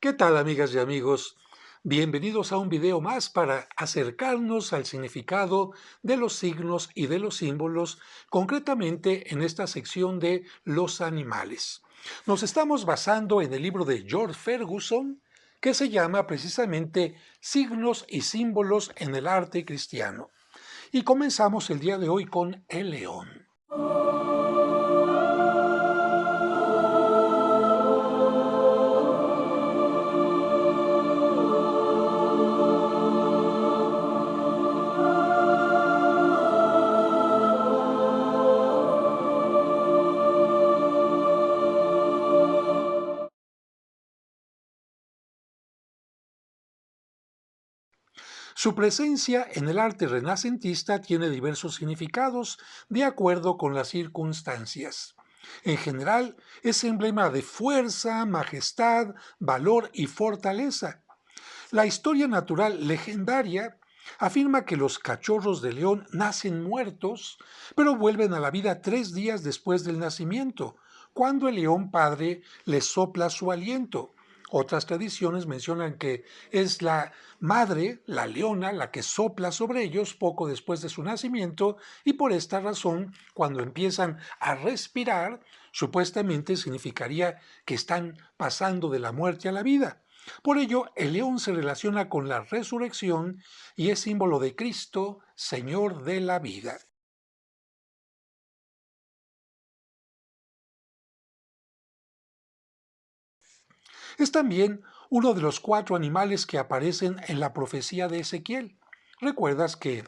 ¿Qué tal, amigas y amigos? Bienvenidos a un video más para acercarnos al significado de los signos y de los símbolos, concretamente en esta sección de los animales. Nos estamos basando en el libro de George Ferguson, que se llama precisamente Signos y símbolos en el arte cristiano. Y comenzamos el día de hoy con el león. Su presencia en el arte renacentista tiene diversos significados de acuerdo con las circunstancias. En general, es emblema de fuerza, majestad, valor y fortaleza. La historia natural legendaria afirma que los cachorros de león nacen muertos, pero vuelven a la vida 3 días después del nacimiento, cuando el león padre les sopla su aliento. Otras tradiciones mencionan que es la madre, la leona, la que sopla sobre ellos poco después de su nacimiento y por esta razón, cuando empiezan a respirar, supuestamente significaría que están pasando de la muerte a la vida. Por ello, el león se relaciona con la resurrección y es símbolo de Cristo, Señor de la vida. Es también uno de los 4 animales que aparecen en la profecía de Ezequiel. ¿Recuerdas que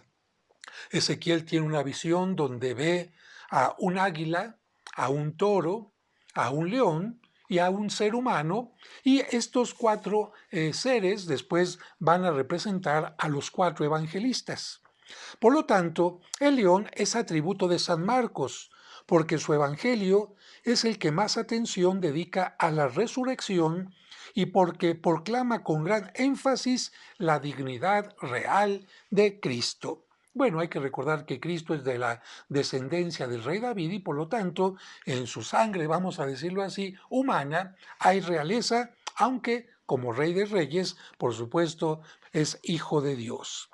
Ezequiel tiene una visión donde ve a un águila, a un toro, a un león y a un ser humano, y estos 4 seres después van a representar a los 4 evangelistas? Por lo tanto, el león es atributo de San Marcos, porque su evangelio es el que más atención dedica a la resurrección y porque proclama con gran énfasis la dignidad real de Cristo. Bueno, hay que recordar que Cristo es de la descendencia del rey David y por lo tanto en su sangre, vamos a decirlo así, humana, hay realeza, aunque como rey de reyes, por supuesto, es hijo de Dios.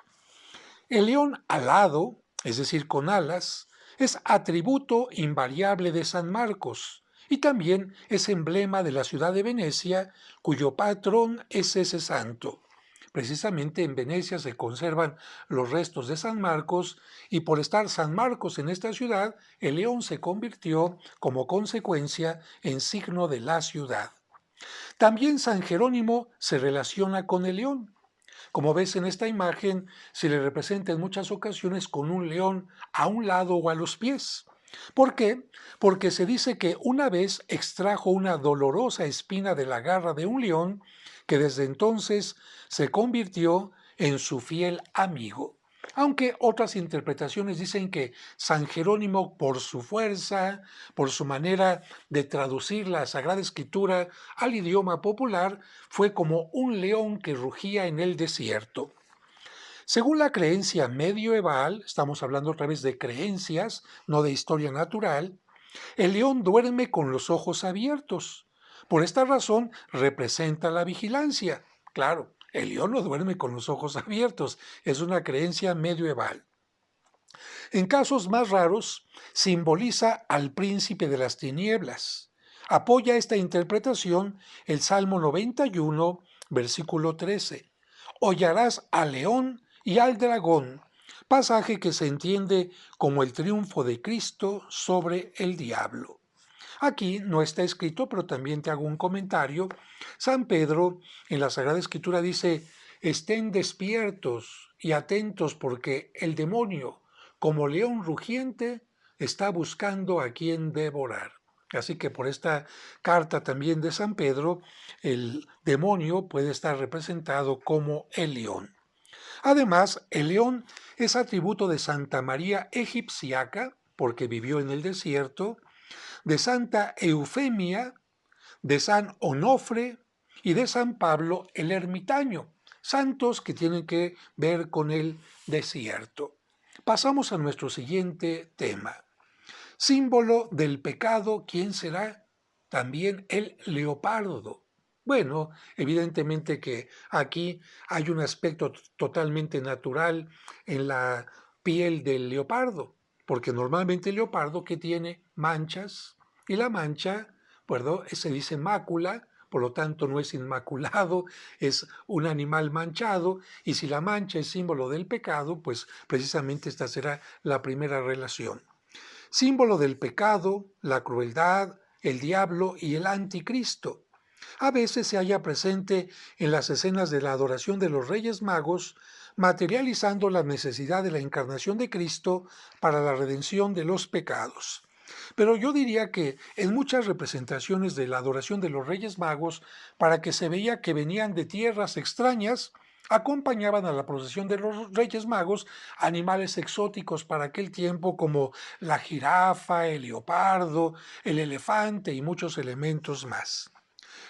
El león alado, es decir, con alas, es atributo invariable de San Marcos y también es emblema de la ciudad de Venecia, cuyo patrón es ese santo. Precisamente en Venecia se conservan los restos de San Marcos y por estar San Marcos en esta ciudad, el león se convirtió como consecuencia en signo de la ciudad. También San Jerónimo se relaciona con el león. Como ves en esta imagen, se le representa en muchas ocasiones con un león a un lado o a los pies. ¿Por qué? Porque se dice que una vez extrajo una dolorosa espina de la garra de un león que desde entonces se convirtió en su fiel amigo. Aunque otras interpretaciones dicen que San Jerónimo, por su fuerza, por su manera de traducir la Sagrada Escritura al idioma popular, fue como un león que rugía en el desierto. Según la creencia medieval, estamos hablando otra vez de creencias, no de historia natural, el león duerme con los ojos abiertos. Por esta razón representa la vigilancia. Claro, el león no duerme con los ojos abiertos, es una creencia medieval. En casos más raros, simboliza al príncipe de las tinieblas. Apoya esta interpretación el Salmo 91, versículo 13. Hollarás al león y al dragón, pasaje que se entiende como el triunfo de Cristo sobre el diablo. Aquí no está escrito, pero también te hago un comentario. San Pedro en la Sagrada Escritura dice, estén despiertos y atentos porque el demonio, como león rugiente, está buscando a quien devorar. Así que por esta carta también de San Pedro, el demonio puede estar representado como el león. Además, el león es atributo de Santa María Egipciaca, porque vivió en el desierto, de Santa Eufemia, de San Onofre y de San Pablo el Ermitaño, santos que tienen que ver con el desierto. Pasamos a nuestro siguiente tema. Símbolo del pecado, ¿quién será? También el leopardo. Bueno, evidentemente que aquí hay un aspecto totalmente natural en la piel del leopardo, porque normalmente el leopardo que tiene manchas y la mancha, perdón, se dice mácula, por lo tanto no es inmaculado, es un animal manchado y si la mancha es símbolo del pecado, pues precisamente esta será la primera relación. Símbolo del pecado, la crueldad, el diablo y el anticristo. A veces se halla presente en las escenas de la adoración de los Reyes Magos, materializando la necesidad de la encarnación de Cristo para la redención de los pecados. Pero yo diría que en muchas representaciones de la adoración de los Reyes Magos, para que se veía que venían de tierras extrañas, acompañaban a la procesión de los Reyes Magos animales exóticos para aquel tiempo como la jirafa, el leopardo, el elefante y muchos elementos más.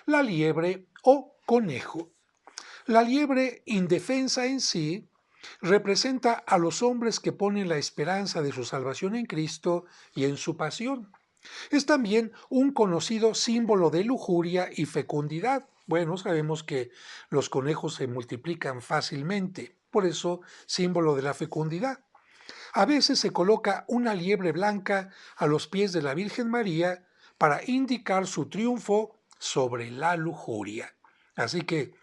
La liebre o conejo. La liebre indefensa en sí representa a los hombres que ponen la esperanza de su salvación en Cristo y en su pasión. Es también un conocido símbolo de lujuria y fecundidad. Bueno, sabemos que los conejos se multiplican fácilmente, por eso símbolo de la fecundidad. A veces se coloca una liebre blanca a los pies de la Virgen María para indicar su triunfo sobre la lujuria. Así que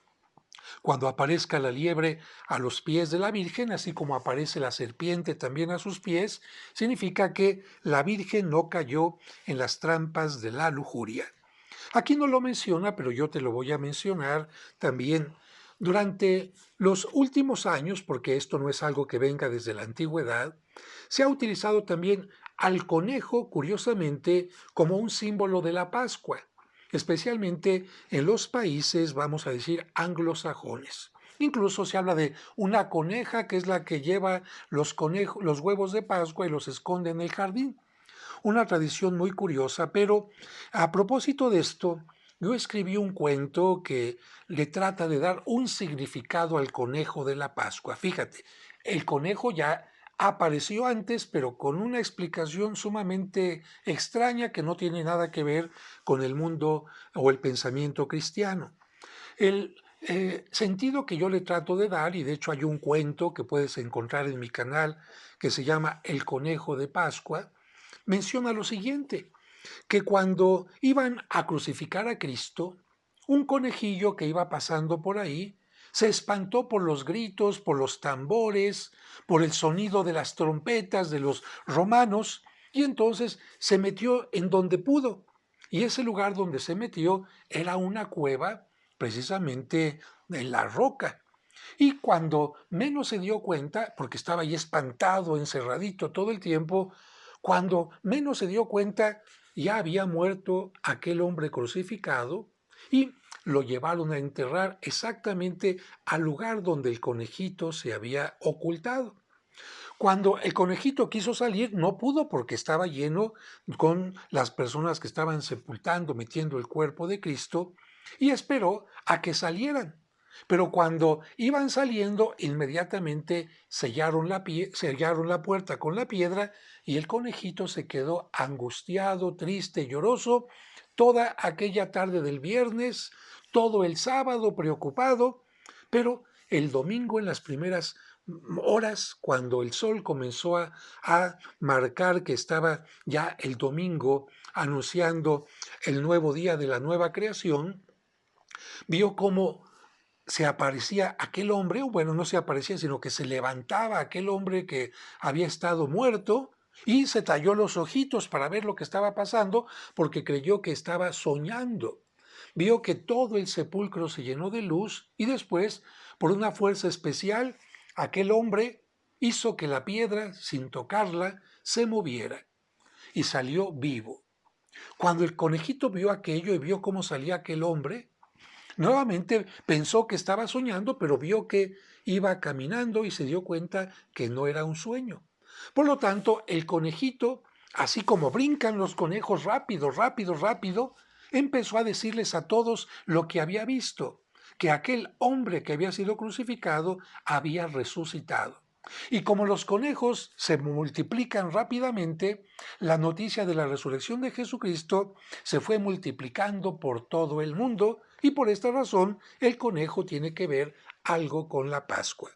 cuando aparezca la liebre a los pies de la Virgen, así como aparece la serpiente también a sus pies, significa que la Virgen no cayó en las trampas de la lujuria. Aquí no lo menciona, pero yo te lo voy a mencionar también. Durante los últimos años, porque esto no es algo que venga desde la antigüedad, se ha utilizado también al conejo, curiosamente, como un símbolo de la Pascua, especialmente en los países, vamos a decir, anglosajones. Incluso se habla de una coneja que es la que lleva los huevos de Pascua y los esconde en el jardín. Una tradición muy curiosa, pero a propósito de esto, yo escribí un cuento que le trata de dar un significado al conejo de la Pascua. Fíjate, el conejo ya apareció antes, pero con una explicación sumamente extraña que no tiene nada que ver con el mundo o el pensamiento cristiano. El sentido que yo le trato de dar, y de hecho hay un cuento que puedes encontrar en mi canal que se llama El conejo de Pascua, menciona lo siguiente, que cuando iban a crucificar a Cristo, un conejillo que iba pasando por ahí se espantó por los gritos, por los tambores, por el sonido de las trompetas de los romanos, y entonces se metió en donde pudo. Y ese lugar donde se metió era una cueva, precisamente en la roca. Y cuando menos se dio cuenta, porque estaba ahí espantado, encerradito todo el tiempo, cuando menos se dio cuenta, ya había muerto aquel hombre crucificado y lo llevaron a enterrar exactamente al lugar donde el conejito se había ocultado. Cuando el conejito quiso salir, no pudo porque estaba lleno con las personas que estaban sepultando, metiendo el cuerpo de Cristo, y esperó a que salieran. Pero cuando iban saliendo, inmediatamente sellaron la puerta con la piedra y el conejito se quedó angustiado, triste, lloroso, toda aquella tarde del viernes, todo el sábado preocupado, pero el domingo en las primeras horas, cuando el sol comenzó a marcar que estaba ya el domingo anunciando el nuevo día de la nueva creación, vio cómo se aparecía aquel hombre, o bueno, no se aparecía, sino que se levantaba aquel hombre que había estado muerto y se talló los ojitos para ver lo que estaba pasando porque creyó que estaba soñando. Vio que todo el sepulcro se llenó de luz y después, por una fuerza especial, aquel hombre hizo que la piedra, sin tocarla, se moviera y salió vivo. Cuando el conejito vio aquello y vio cómo salía aquel hombre, nuevamente pensó que estaba soñando, pero vio que iba caminando y se dio cuenta que no era un sueño. Por lo tanto, el conejito, así como brincan los conejos rápido, rápido, rápido, empezó a decirles a todos lo que había visto, que aquel hombre que había sido crucificado había resucitado. Y como los conejos se multiplican rápidamente, la noticia de la resurrección de Jesucristo se fue multiplicando por todo el mundo, Y por esta razón, el conejo tiene que ver algo con la Pascua.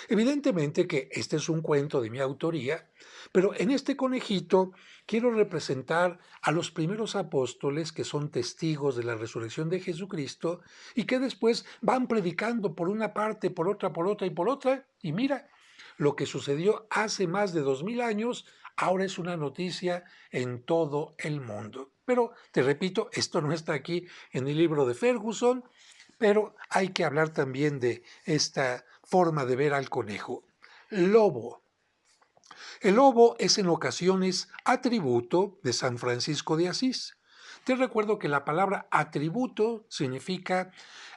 Evidentemente que este es un cuento de mi autoría, pero en este conejito quiero representar a los primeros apóstoles que son testigos de la resurrección de Jesucristo y que después van predicando por una parte, por otra y por otra. Y mira, lo que sucedió hace más de 2000 años ahora es una noticia en todo el mundo. Pero te repito, esto no está aquí en el libro de Ferguson, pero hay que hablar también de esta forma de ver al conejo. Lobo. El lobo es en ocasiones atributo de San Francisco de Asís. Te recuerdo que la palabra atributo significa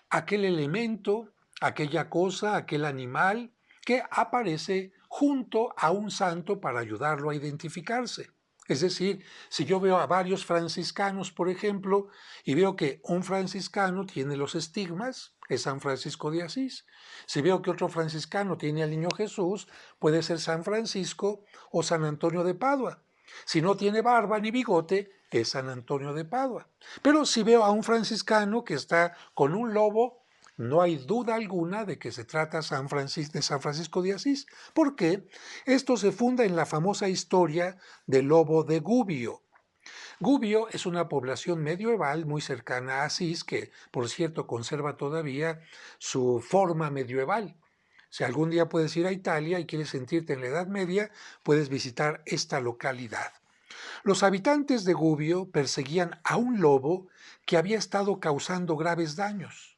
aquel elemento, aquella cosa, aquel animal que aparece junto a un santo para ayudarlo a identificarse. Es decir, si yo veo a varios franciscanos, por ejemplo, y veo que un franciscano tiene los estigmas, es San Francisco de Asís. Si veo que otro franciscano tiene al niño Jesús, puede ser San Francisco o San Antonio de Padua. Si no tiene barba ni bigote, es San Antonio de Padua. Pero si veo a un franciscano que está con un lobo, no hay duda alguna de que se trata de San Francisco de Asís, porque esto se funda en la famosa historia del lobo de Gubbio. Gubbio es una población medieval muy cercana a Asís, que por cierto conserva todavía su forma medieval. Si algún día puedes ir a Italia y quieres sentirte en la Edad Media, puedes visitar esta localidad. Los habitantes de Gubbio perseguían a un lobo que había estado causando graves daños.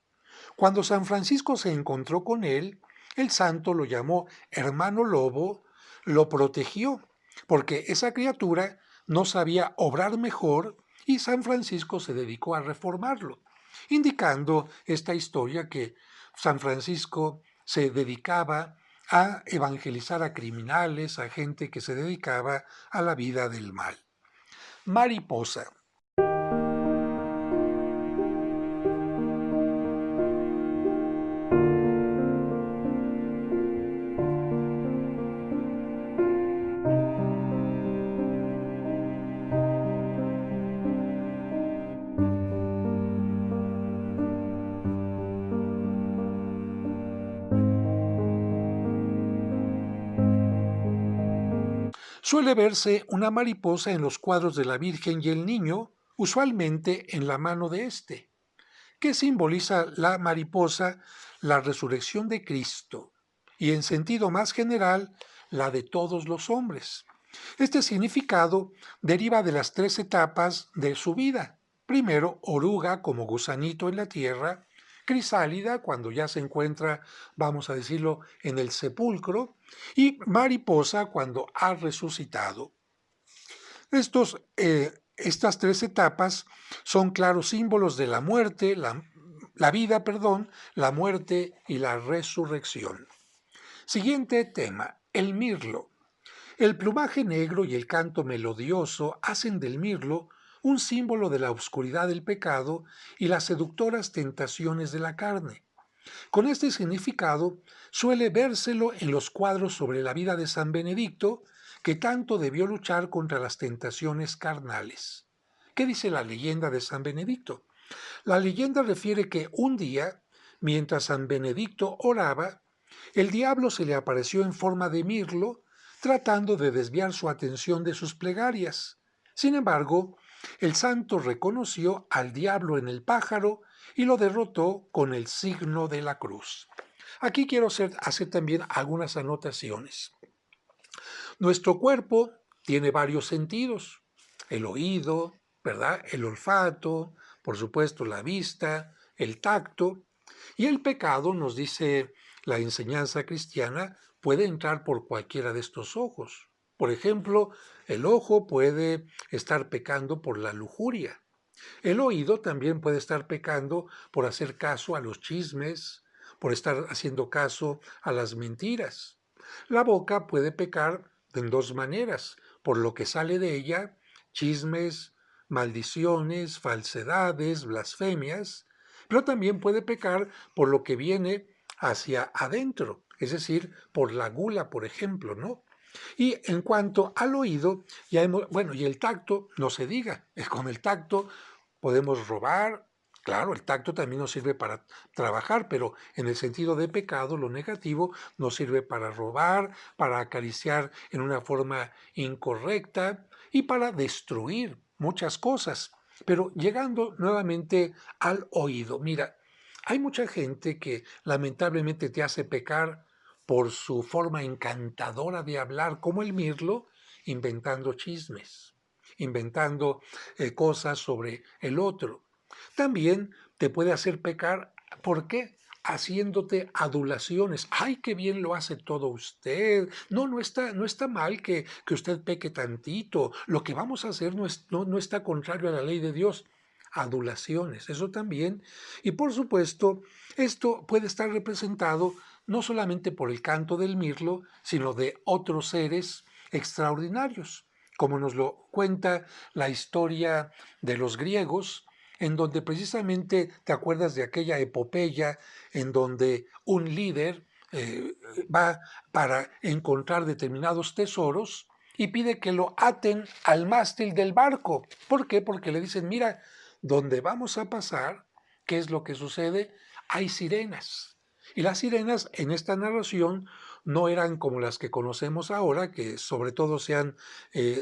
Cuando San Francisco se encontró con él, el santo lo llamó hermano lobo, lo protegió, porque esa criatura no sabía obrar mejor y San Francisco se dedicó a reformarlo, indicando esta historia que San Francisco se dedicaba a evangelizar a criminales, a gente que se dedicaba a la vida del mal. Mariposa. Suele verse una mariposa en los cuadros de la Virgen y el Niño, usualmente en la mano de éste, que simboliza la mariposa, la resurrección de Cristo, y en sentido más general, la de todos los hombres. Este significado deriva de las 3 etapas de su vida. Primero, oruga como gusanito en la tierra, crisálida cuando ya se encuentra, vamos a decirlo, en el sepulcro, y mariposa cuando ha resucitado. Estas 3 etapas son claros símbolos de la muerte, la vida, perdón, la muerte y la resurrección. Siguiente tema, el mirlo. El plumaje negro y el canto melodioso hacen del mirlo un símbolo de la oscuridad del pecado y las seductoras tentaciones de la carne. Con este significado suele vérselo en los cuadros sobre la vida de San Benedicto, que tanto debió luchar contra las tentaciones carnales. ¿Qué dice la leyenda de San Benedicto? La leyenda refiere que un día, mientras San Benedicto oraba, el diablo se le apareció en forma de mirlo, tratando de desviar su atención de sus plegarias. Sin embargo, el santo reconoció al diablo en el pájaro y lo derrotó con el signo de la cruz. Aquí quiero hacer también algunas anotaciones. Nuestro cuerpo tiene varios sentidos: el oído, ¿verdad? El olfato, por supuesto la vista, el tacto, y el pecado, nos dice la enseñanza cristiana, puede entrar por cualquiera de estos ojos. Por ejemplo, el ojo puede estar pecando por la lujuria. El oído también puede estar pecando por hacer caso a los chismes, por estar haciendo caso a las mentiras. La boca puede pecar en 2 maneras: por lo que sale de ella, chismes, maldiciones, falsedades, blasfemias, pero también puede pecar por lo que viene hacia adentro, es decir, por la gula, por ejemplo, ¿no? Y en cuanto al oído, bueno, y el tacto, no se diga, con el tacto podemos robar, Claro, el tacto también nos sirve para trabajar, pero en el sentido de pecado, lo negativo nos sirve para robar, para acariciar en una forma incorrecta y para destruir muchas cosas. Pero llegando nuevamente al oído, mira, hay mucha gente que lamentablemente te hace pecar por su forma encantadora de hablar, como el mirlo, inventando chismes, inventando cosas sobre el otro. También te puede hacer pecar, ¿por qué? Haciéndote adulaciones. ¡Ay, qué bien lo hace todo usted! No, no está mal que usted peque tantito. Lo que vamos a hacer no está contrario a la ley de Dios. Adulaciones, eso también. Y por supuesto, esto puede estar representado no solamente por el canto del mirlo, sino de otros seres extraordinarios, como nos lo cuenta la historia de los griegos, en donde precisamente te acuerdas de aquella epopeya en donde un líder va para encontrar determinados tesoros y pide que lo aten al mástil del barco. ¿Por qué? Porque le dicen, mira, donde vamos a pasar, ¿qué es lo que sucede? Hay sirenas. Y las sirenas en esta narración no eran como las que conocemos ahora, que sobre todo se han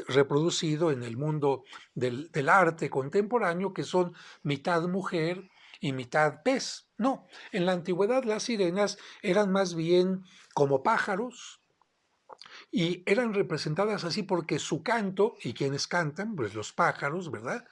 reproducido en el mundo del arte contemporáneo, que son mitad mujer y mitad pez. No, en la antigüedad las sirenas eran más bien como pájaros y eran representadas así porque su canto, y quienes cantan, pues los pájaros, ¿verdad?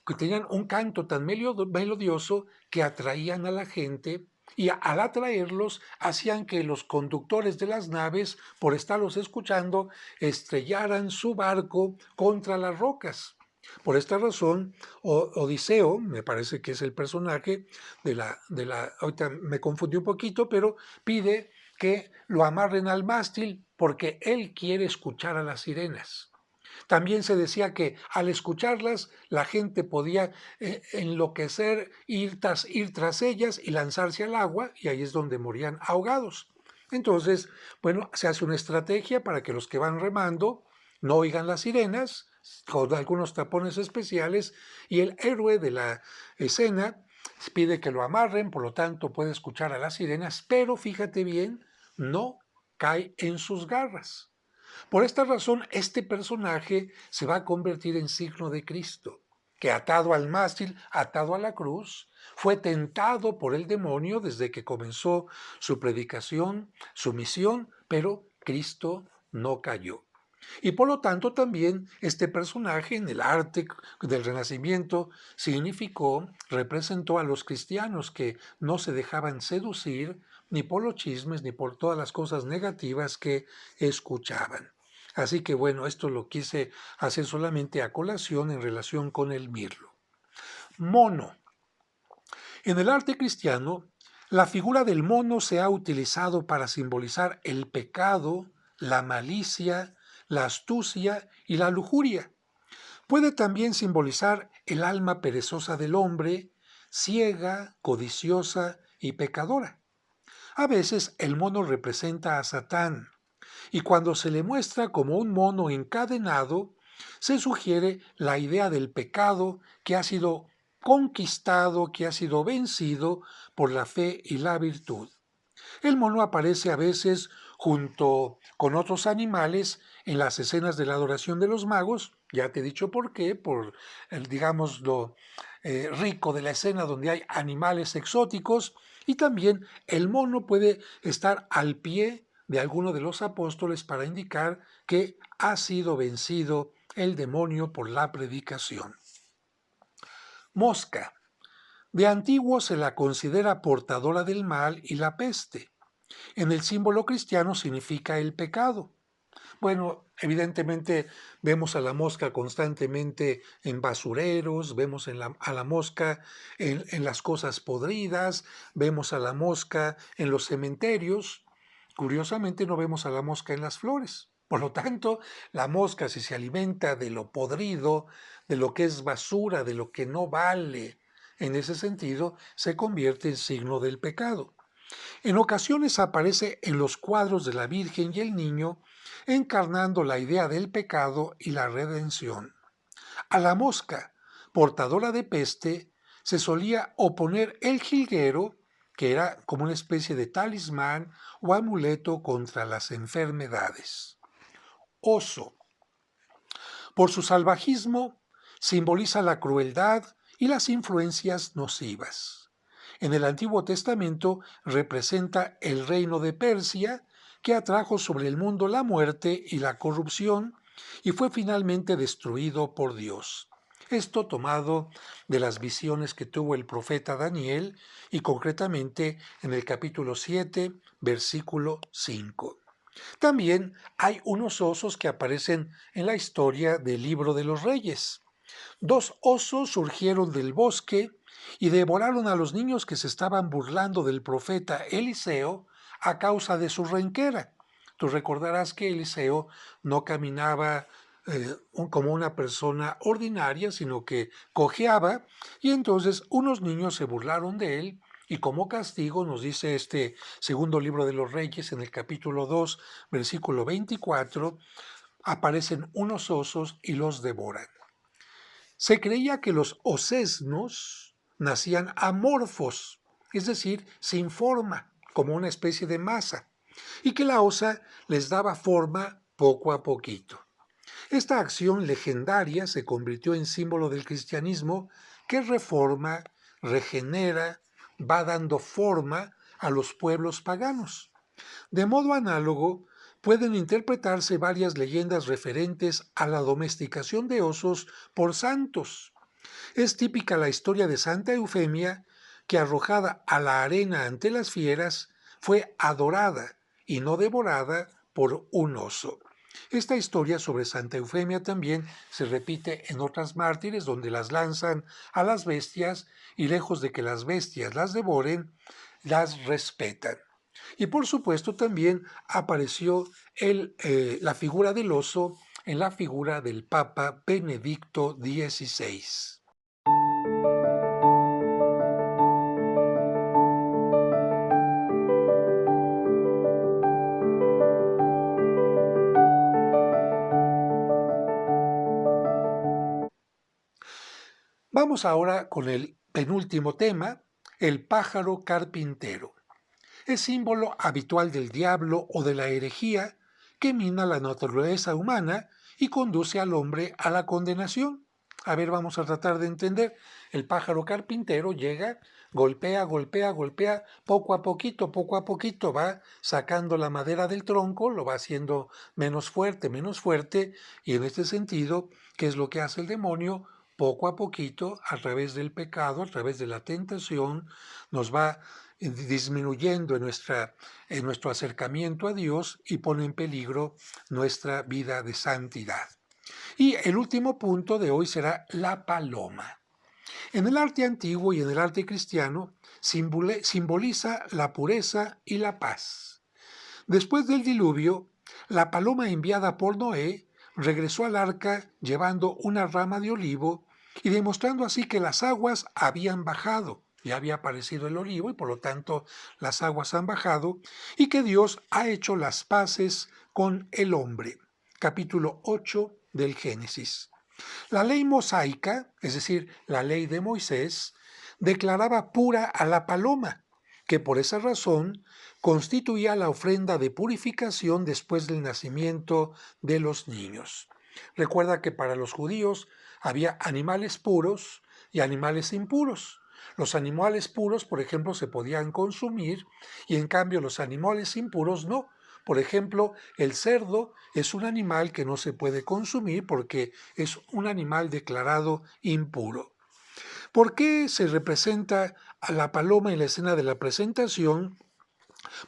Que tenían un canto tan melodioso que atraían a la gente y al atraerlos hacían que los conductores de las naves, por estarlos escuchando, estrellaran su barco contra las rocas. Por esta razón, Odiseo, me parece que es el personaje ahorita me confundí un poquito, pero pide que lo amarren al mástil porque él quiere escuchar a las sirenas. También se decía que al escucharlas la gente podía enloquecer, ir tras ellas y lanzarse al agua, y ahí es donde morían ahogados. Entonces, bueno, se hace una estrategia para que los que van remando no oigan las sirenas, con algunos tapones especiales, y el héroe de la escena pide que lo amarren, por lo tanto puede escuchar a las sirenas, pero fíjate bien, no cae en sus garras. Por esta razón, este personaje se va a convertir en signo de Cristo, que atado al mástil, atado a la cruz, fue tentado por el demonio desde que comenzó su predicación, su misión, pero Cristo no cayó. Y por lo tanto también este personaje en el arte del Renacimiento representó a los cristianos que no se dejaban seducir ni por los chismes ni por todas las cosas negativas que escuchaban. Así que bueno, esto lo quise hacer solamente a colación en relación con el mirlo. Mono. En el arte cristiano, la figura del mono se ha utilizado para simbolizar el pecado, la malicia, la astucia y la lujuria. Puede también simbolizar el alma perezosa del hombre, ciega, codiciosa y pecadora. A veces el mono representa a Satán, y cuando se le muestra como un mono encadenado, se sugiere la idea del pecado que ha sido conquistado, que ha sido vencido por la fe y la virtud. El mono aparece a veces junto con otros animales en las escenas de la adoración de los magos. Ya te he dicho por qué, por digamos lo rico de la escena donde hay animales exóticos, y también el mono puede estar al pie de alguno de los apóstoles para indicar que ha sido vencido el demonio por la predicación. Mosca. De antiguo se la considera portadora del mal y la peste. En el símbolo cristiano significa el pecado. Bueno, evidentemente vemos a la mosca constantemente en basureros, vemos a la mosca en las cosas podridas, vemos a la mosca en los cementerios. Curiosamente no vemos a la mosca en las flores. Por lo tanto, la mosca, si se alimenta de lo podrido, de lo que es basura, de lo que no vale, en ese sentido, se convierte en signo del pecado. En ocasiones aparece en los cuadros de la Virgen y el Niño, encarnando la idea del pecado y la redención. A la mosca, portadora de peste, se solía oponer el jilguero, que era como una especie de talismán o amuleto contra las enfermedades. Oso. Por su salvajismo, simboliza la crueldad y las influencias nocivas. En el Antiguo Testamento representa el reino de Persia, que atrajo sobre el mundo la muerte y la corrupción y fue finalmente destruido por Dios. Esto tomado de las visiones que tuvo el profeta Daniel y concretamente en el capítulo 7, versículo 5. También hay unos osos que aparecen en la historia del Libro de los Reyes. Dos osos surgieron del bosque y devoraron a los niños que se estaban burlando del profeta Eliseo a causa de su renquera. Tú recordarás que Eliseo no caminaba como una persona ordinaria, sino que cojeaba, y entonces unos niños se burlaron de él, y como castigo, nos dice este segundo libro de los Reyes, en el capítulo 2, versículo 24, aparecen unos osos y los devoran. Se creía que los osesnos nacían amorfos, es decir, sin forma, como una especie de masa, y que la osa les daba forma poco a poquito. Esta acción legendaria se convirtió en símbolo del cristianismo que reforma, regenera, va dando forma a los pueblos paganos. De modo análogo, pueden interpretarse varias leyendas referentes a la domesticación de osos por santos. Es típica la historia de Santa Eufemia, que arrojada a la arena ante las fieras, fue adorada y no devorada por un oso. Esta historia sobre Santa Eufemia también se repite en otras mártires donde las lanzan a las bestias y lejos de que las bestias las devoren, las respetan. Y por supuesto también apareció la figura del oso en la figura del Papa Benedicto XVI. Vamos ahora con el penúltimo tema, el pájaro carpintero. Es símbolo habitual del diablo o de la herejía que mina la naturaleza humana y conduce al hombre a la condenación. A ver, vamos a tratar de entender. El pájaro carpintero llega, golpea, golpea, golpea, poco a poquito va sacando la madera del tronco, lo va haciendo menos fuerte, y en este sentido, ¿qué es lo que hace el demonio? Poco a poquito, a través del pecado, a través de la tentación, nos va disminuyendo en nuestro acercamiento a Dios y pone en peligro nuestra vida de santidad. Y el último punto de hoy será la paloma. En el arte antiguo y en el arte cristiano simboliza la pureza y la paz. Después del diluvio, la paloma enviada por Noé regresó al arca llevando una rama de olivo y demostrando así que las aguas habían bajado. Ya había aparecido el olivo y por lo tanto las aguas han bajado y que Dios ha hecho las paces con el hombre. Capítulo 8 del Génesis. La ley mosaica, es decir, la ley de Moisés, declaraba pura a la paloma, que por esa razón constituía la ofrenda de purificación después del nacimiento de los niños. Recuerda que para los judíos había animales puros y animales impuros. Los animales puros, por ejemplo, se podían consumir y en cambio los animales impuros no. Por ejemplo, el cerdo es un animal que no se puede consumir porque es un animal declarado impuro. ¿Por qué se representa a la paloma en la escena de la presentación?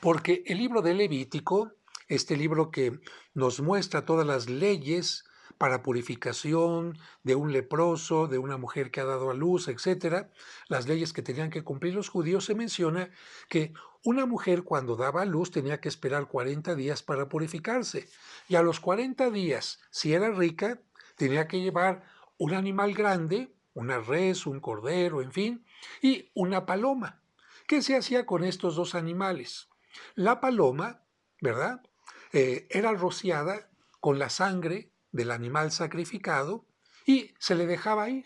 Porque el libro de Levítico, este libro que nos muestra todas las leyes para purificación de un leproso, de una mujer que ha dado a luz, etcétera, las leyes que tenían que cumplir los judíos, se menciona que una mujer cuando daba a luz tenía que esperar 40 días para purificarse. Y a los 40 días, si era rica, tenía que llevar un animal grande, una res, un cordero, en fin, y una paloma. ¿Qué se hacía con estos dos animales? La paloma, ¿verdad? Era rociada con la sangre del animal sacrificado y se le dejaba ir.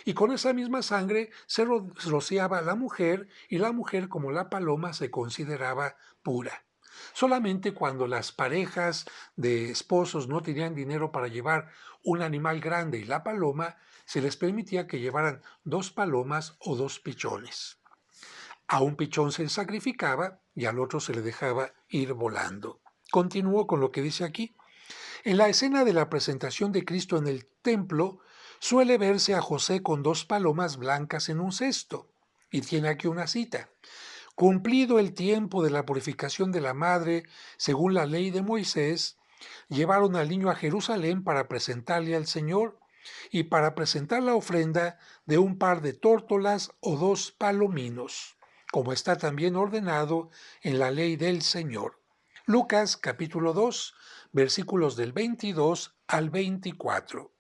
Y con esa misma sangre se rociaba a la mujer, y la mujer, como la paloma, se consideraba pura. Solamente cuando las parejas de esposos no tenían dinero para llevar un animal grande y la paloma, se les permitía que llevaran 2 palomas o 2 pichones. A un pichón se le sacrificaba y al otro se le dejaba ir volando. Continúo con lo que dice aquí. En la escena de la presentación de Cristo en el templo, suele verse a José con 2 palomas blancas en un cesto. Y tiene aquí una cita. Cumplido el tiempo de la purificación de la madre, según la ley de Moisés, llevaron al niño a Jerusalén para presentarle al Señor y para presentar la ofrenda de un par de tórtolas o 2 palominos, como está también ordenado en la ley del Señor. Lucas capítulo 2, versículos del 22 al 24.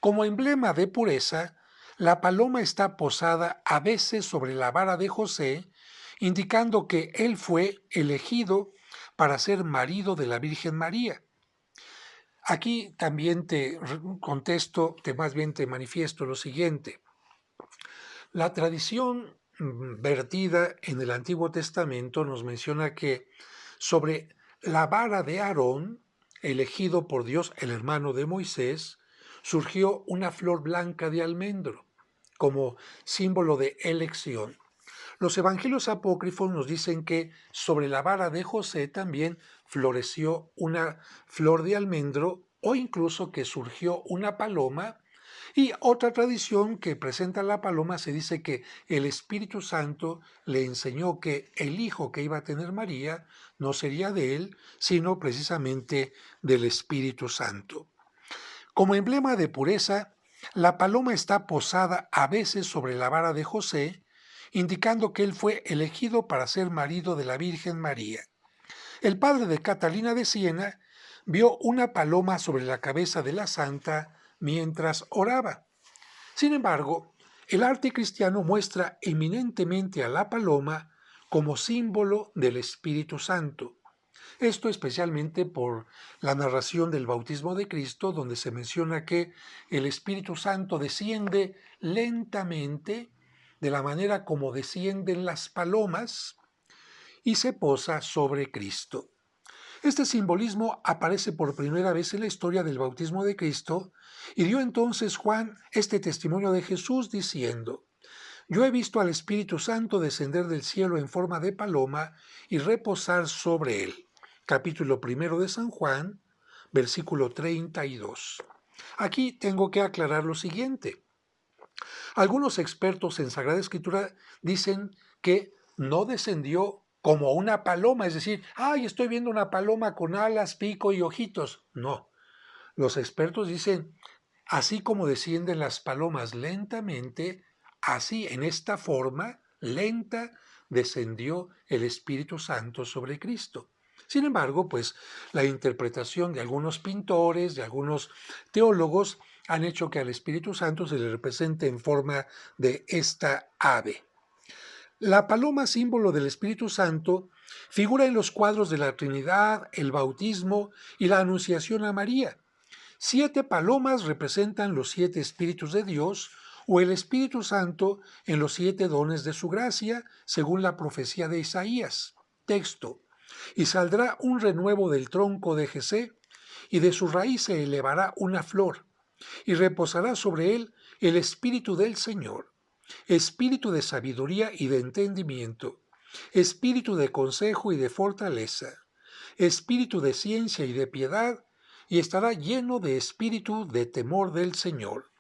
Como emblema de pureza, la paloma está posada a veces sobre la vara de José, indicando que él fue elegido para ser marido de la Virgen María. Aquí también te contesto, más bien te manifiesto lo siguiente. La tradición vertida en el Antiguo Testamento nos menciona que sobre la vara de Aarón, elegido por Dios, el hermano de Moisés, surgió una flor blanca de almendro, como símbolo de elección. Los evangelios apócrifos nos dicen que sobre la vara de José también floreció una flor de almendro, o incluso que surgió una paloma. Y otra tradición que presenta la paloma, se dice que el Espíritu Santo le enseñó que el hijo que iba a tener María no sería de él, sino precisamente del Espíritu Santo. Como emblema de pureza, la paloma está posada a veces sobre la vara de José, indicando que él fue elegido para ser marido de la Virgen María. El padre de Catalina de Siena vio una paloma sobre la cabeza de la santa mientras oraba. Sin embargo, el arte cristiano muestra eminentemente a la paloma como símbolo del Espíritu Santo. Esto especialmente por la narración del bautismo de Cristo, donde se menciona que el Espíritu Santo desciende lentamente, de la manera como descienden las palomas, y se posa sobre Cristo. Este simbolismo aparece por primera vez en la historia del bautismo de Cristo, y dio entonces Juan este testimonio de Jesús diciendo: Yo he visto al Espíritu Santo descender del cielo en forma de paloma y reposar sobre él. Capítulo 1 de San Juan, versículo 32. Aquí tengo que aclarar lo siguiente. Algunos expertos en Sagrada Escritura dicen que no descendió como una paloma, es decir, ¡ay, estoy viendo una paloma con alas, pico y ojitos! No, los expertos dicen, así como descienden las palomas lentamente, así en esta forma lenta descendió el Espíritu Santo sobre Cristo. Sin embargo, pues la interpretación de algunos pintores, de algunos teólogos, han hecho que al Espíritu Santo se le represente en forma de esta ave. La paloma, símbolo del Espíritu Santo, figura en los cuadros de la Trinidad, el bautismo y la Anunciación a María. 7 palomas representan los 7 Espíritus de Dios, o el Espíritu Santo en los 7 dones de su gracia, según la profecía de Isaías. Texto: Y saldrá un renuevo del tronco de Jesé, y de su raíz se elevará una flor, y reposará sobre él el Espíritu del Señor, espíritu de sabiduría y de entendimiento, espíritu de consejo y de fortaleza, espíritu de ciencia y de piedad, y estará lleno de espíritu de temor del Señor.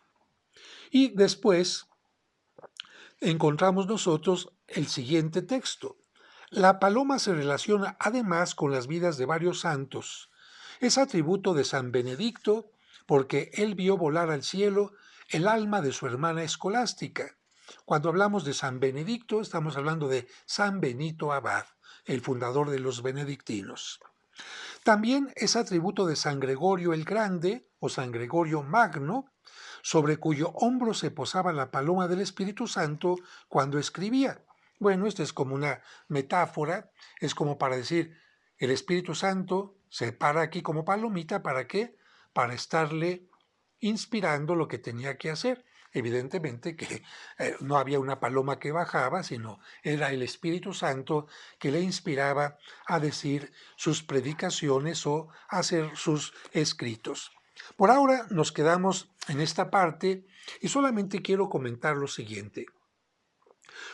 Y después encontramos nosotros el siguiente texto. La paloma se relaciona además con las vidas de varios santos. Es atributo de San Benedicto porque él vio volar al cielo el alma de su hermana escolástica. Cuando hablamos de San Benedicto, estamos hablando de San Benito Abad, el fundador de los benedictinos. También es atributo de San Gregorio el Grande o San Gregorio Magno, sobre cuyo hombro se posaba la paloma del Espíritu Santo cuando escribía. Bueno, esto es como una metáfora, es como para decir, el Espíritu Santo se para aquí como palomita, ¿para qué? Para estarle inspirando lo que tenía que hacer. evidentemente que no había una paloma que bajaba, sino era el Espíritu Santo que le inspiraba a decir sus predicaciones o hacer sus escritos. Por ahora nos quedamos en esta parte y solamente quiero comentar lo siguiente.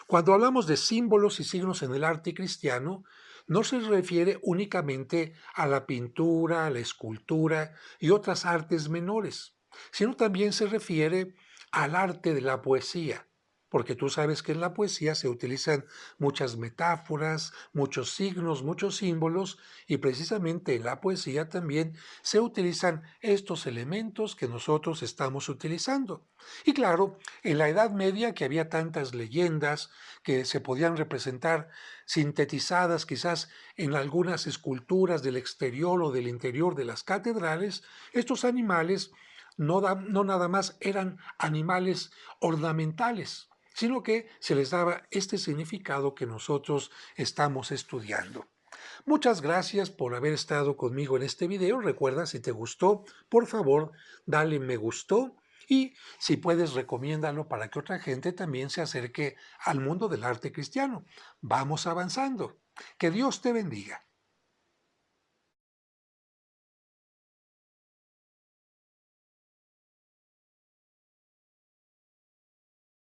Cuando hablamos de símbolos y signos en el arte cristiano, no se refiere únicamente a la pintura, a la escultura y otras artes menores, sino también se refiere al arte de la poesía, porque tú sabes que en la poesía se utilizan muchas metáforas, muchos signos, muchos símbolos, y precisamente en la poesía también se utilizan estos elementos que nosotros estamos utilizando. Y claro, en la Edad Media, que había tantas leyendas que se podían representar sintetizadas quizás en algunas esculturas del exterior o del interior de las catedrales, estos animales no nada más eran animales ornamentales, sino que se les daba este significado que nosotros estamos estudiando. Muchas gracias por haber estado conmigo en este video. Recuerda, si te gustó, por favor, dale me gustó y si puedes, recomiéndalo para que otra gente también se acerque al mundo del arte cristiano. Vamos avanzando. Que Dios te bendiga.